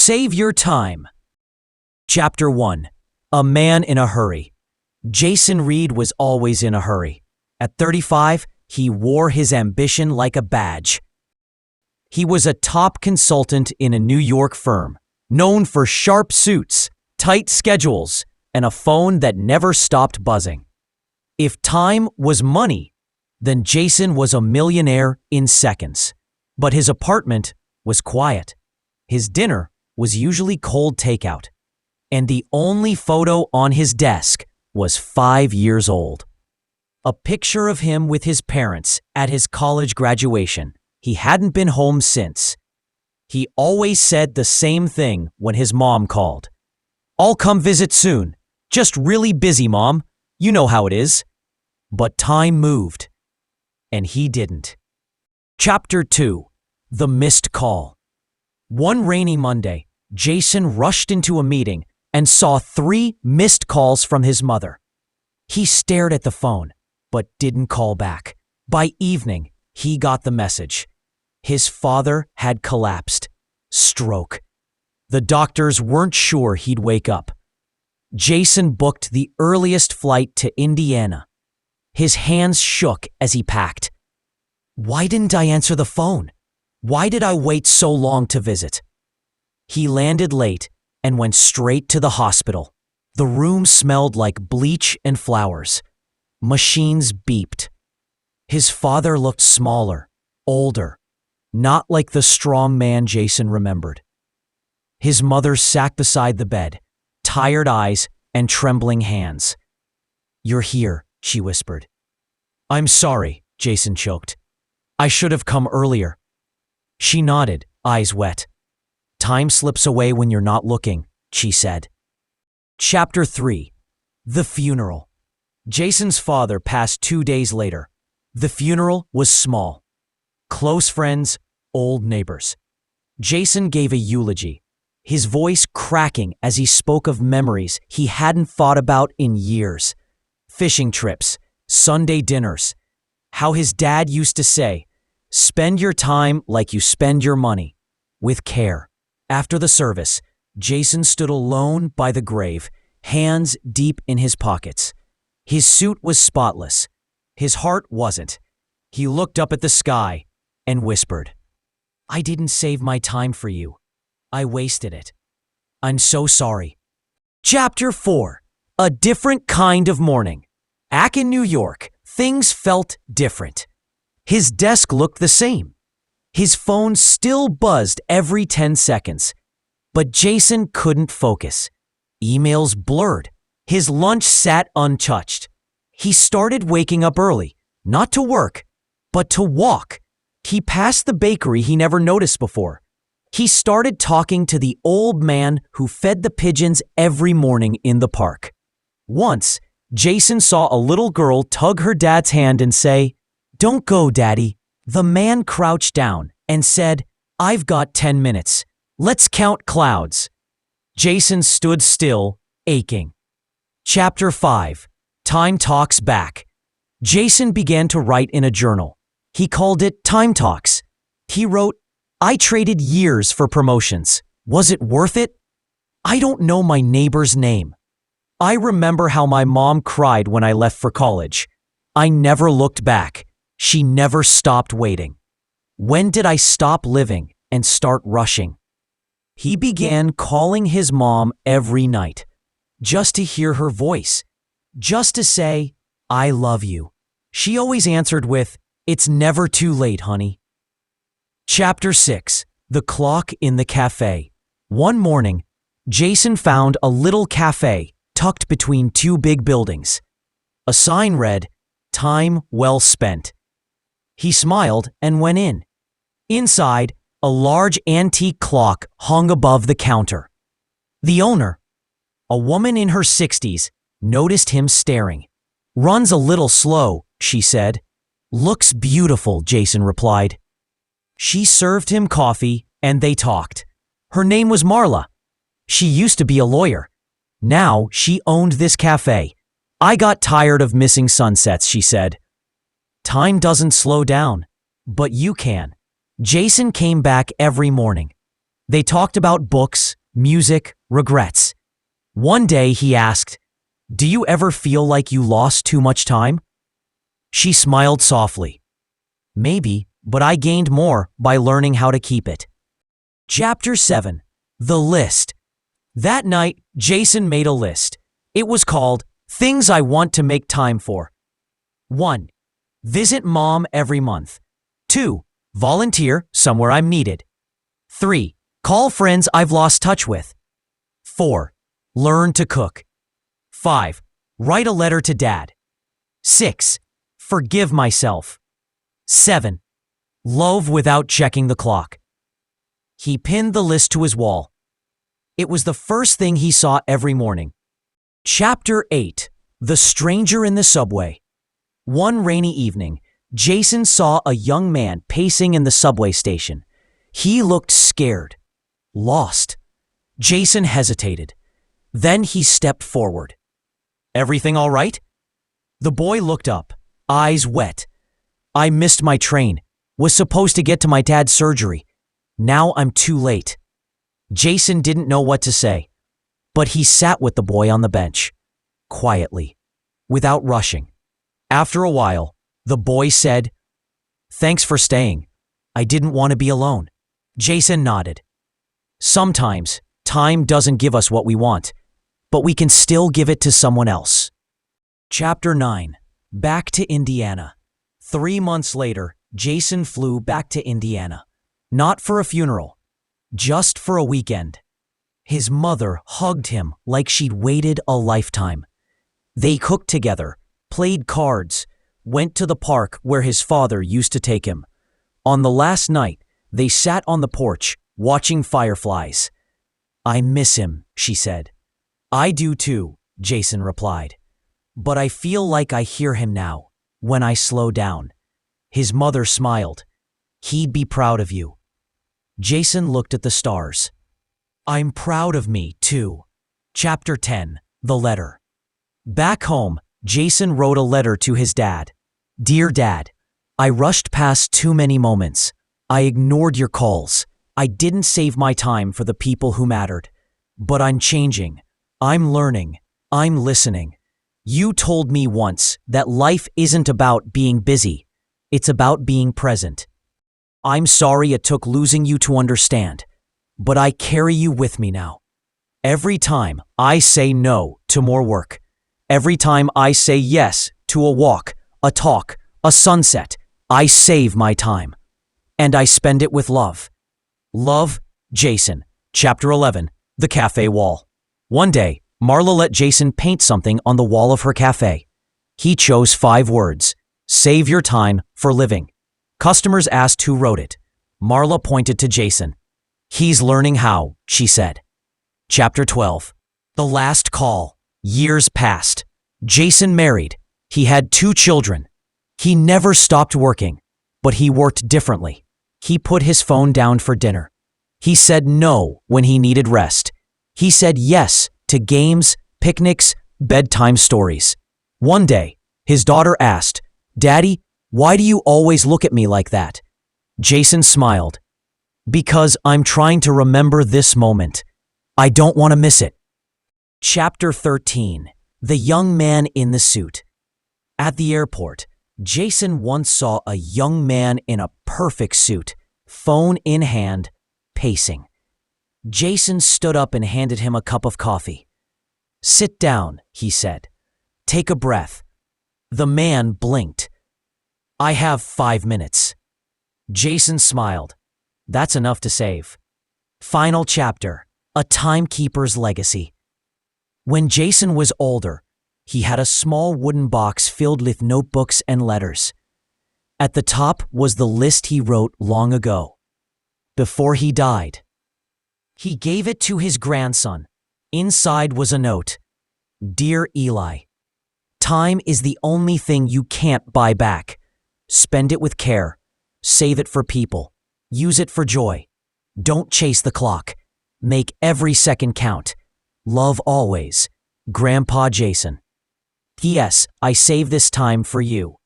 Save your time. Chapter 1. A Man in a Hurry. Jason Reed was always in a hurry. At 35, he wore his ambition like a badge. He was a top consultant in a New York firm, known for sharp suits, tight schedules, and a phone that never stopped buzzing. If time was money, then Jason was a millionaire in seconds. But his apartment was quiet. His dinner was usually cold takeout. And the only photo on his desk was 5 years old. A picture of him with his parents at his college graduation. He hadn't been home since. He always said the same thing when his mom called. "I'll come visit soon. Just really busy, Mom. You know how it is." But time moved, and he didn't. Chapter 2. The Missed Call. One rainy Monday, Jason rushed into a meeting and saw 3 missed calls from his mother. He stared at the phone, but didn't call back. By evening, he got the message. His father had collapsed. Stroke. The doctors weren't sure he'd wake up. Jason booked the earliest flight to Indiana. His hands shook as he packed. Why didn't I answer the phone? Why did I wait so long to visit? He landed late and went straight to the hospital. The room smelled like bleach and flowers. Machines beeped. His father looked smaller, older, not like the strong man Jason remembered. His mother sat beside the bed, tired eyes and trembling hands. "You're here," she whispered. "I'm sorry," Jason choked. "I should have come earlier." She nodded, eyes wet. "Time slips away when you're not looking," she said. Chapter 3. The Funeral. Jason's father passed 2 days later. The funeral was small. Close friends, old neighbors. Jason gave a eulogy, his voice cracking as he spoke of memories he hadn't thought about in years. Fishing trips, Sunday dinners. How his dad used to say, "Spend your time like you spend your money, with care." After the service, Jason stood alone by the grave, hands deep in his pockets. His suit was spotless. His heart wasn't. He looked up at the sky and whispered, "I didn't save my time for you. I wasted it. I'm so sorry." Chapter 4. A Different Kind of Morning. Back in New York, things felt different. His desk looked the same. His phone still buzzed every 10 seconds. But Jason couldn't focus. Emails blurred. His lunch sat untouched. He started waking up early, not to work, but to walk. He passed the bakery he never noticed before. He started talking to the old man who fed the pigeons every morning in the park. Once, Jason saw a little girl tug her dad's hand and say, "Don't go, Daddy." The man crouched down and said, "I've got 10 minutes. Let's count clouds." Jason stood still, aching. Chapter 5. Time Talks Back. Jason began to write in a journal. He called it Time Talks. He wrote, "I traded years for promotions. Was it worth it? I don't know my neighbor's name. I remember how my mom cried when I left for college. I never looked back. She never stopped waiting. When did I stop living and start rushing?" He began calling his mom every night, just to hear her voice, just to say, "I love you." She always answered with, "It's never too late, honey." Chapter 6. The Clock in the Cafe. One morning, Jason found a little cafe tucked between 2 big buildings. A sign read, "Time well spent." He smiled and went in. Inside, a large antique clock hung above the counter. The owner, a woman in her 60s, noticed him staring. "Runs a little slow," she said. "Looks beautiful," Jason replied. She served him coffee and they talked. Her name was Marla. She used to be a lawyer. Now she owned this cafe. "I got tired of missing sunsets," she said. "Time doesn't slow down, but you can." Jason came back every morning. They talked about books, music, regrets. One day he asked, "Do you ever feel like you lost too much time?" She smiled softly. "Maybe, but I gained more by learning how to keep it." Chapter 7. The List. That night, Jason made a list. It was called Things I Want to Make Time For. 1. Visit mom every month. 2. Volunteer somewhere I'm needed. 3. Call friends I've lost touch with. 4. Learn to cook. 5. Write a letter to dad. 6. Forgive myself. 7. Love without checking the clock. He pinned the list to his wall. It was the first thing he saw every morning. Chapter 8. The Stranger in the Subway. One rainy evening, Jason saw a young man pacing in the subway station. He looked scared, lost. Jason hesitated. Then he stepped forward. "Everything all right?" The boy looked up, eyes wet. "I missed my train. Was supposed to get to my dad's surgery. Now I'm too late." Jason didn't know what to say, but he sat with the boy on the bench, quietly, without rushing. After a while, the boy said, "Thanks for staying. I didn't want to be alone." Jason nodded. Sometimes, time doesn't give us what we want, but we can still give it to someone else. Chapter 9. Back to Indiana. 3 months later, Jason flew back to Indiana. Not for a funeral, just for a weekend. His mother hugged him like she'd waited a lifetime. They cooked together, played cards, went to the park where his father used to take him. On the last night, they sat on the porch, watching fireflies. "I miss him," she said. "I do too," Jason replied. "But I feel like I hear him now, when I slow down." His mother smiled. "He'd be proud of you." Jason looked at the stars. "I'm proud of me, too." Chapter 10. The Letter. Back home, Jason wrote a letter to his dad. "Dear Dad, I rushed past too many moments. I ignored your calls. I didn't save my time for the people who mattered. But I'm changing. I'm learning. I'm listening. You told me once that life isn't about being busy. It's about being present. I'm sorry it took losing you to understand, but I carry you with me now. Every time I say no to more work, every time I say yes to a walk, a talk, a sunset, I save my time. And I spend it with love. Love, Jason." Chapter 11. The Cafe Wall. One day, Marla let Jason paint something on the wall of her cafe. He chose 5 words. "Save your time for living." Customers asked who wrote it. Marla pointed to Jason. "He's learning how," she said. Chapter 12. The Last Call. Years passed. Jason married. He had 2 children. He never stopped working, but he worked differently. He put his phone down for dinner. He said no when he needed rest. He said yes to games, picnics, bedtime stories. One day, his daughter asked, "Daddy, why do you always look at me like that?" Jason smiled. "Because I'm trying to remember this moment. I don't want to miss it." Chapter 13. The Young Man in the Suit. At the airport, Jason once saw a young man in a perfect suit, phone in hand, pacing. Jason stood up and handed him a cup of coffee. "Sit down," he said. "Take a breath." The man blinked. "I have 5 minutes." Jason smiled. "That's enough to save." Final chapter. A Timekeeper's Legacy. When Jason was older, he had a small wooden box filled with notebooks and letters. At the top was the list he wrote long ago, before he died. He gave it to his grandson. Inside was a note. "Dear Eli, time is the only thing you can't buy back. Spend it with care. Save it for people. Use it for joy. Don't chase the clock. Make every second count. Love always. Grandpa Jason. P.S. I save this time for you."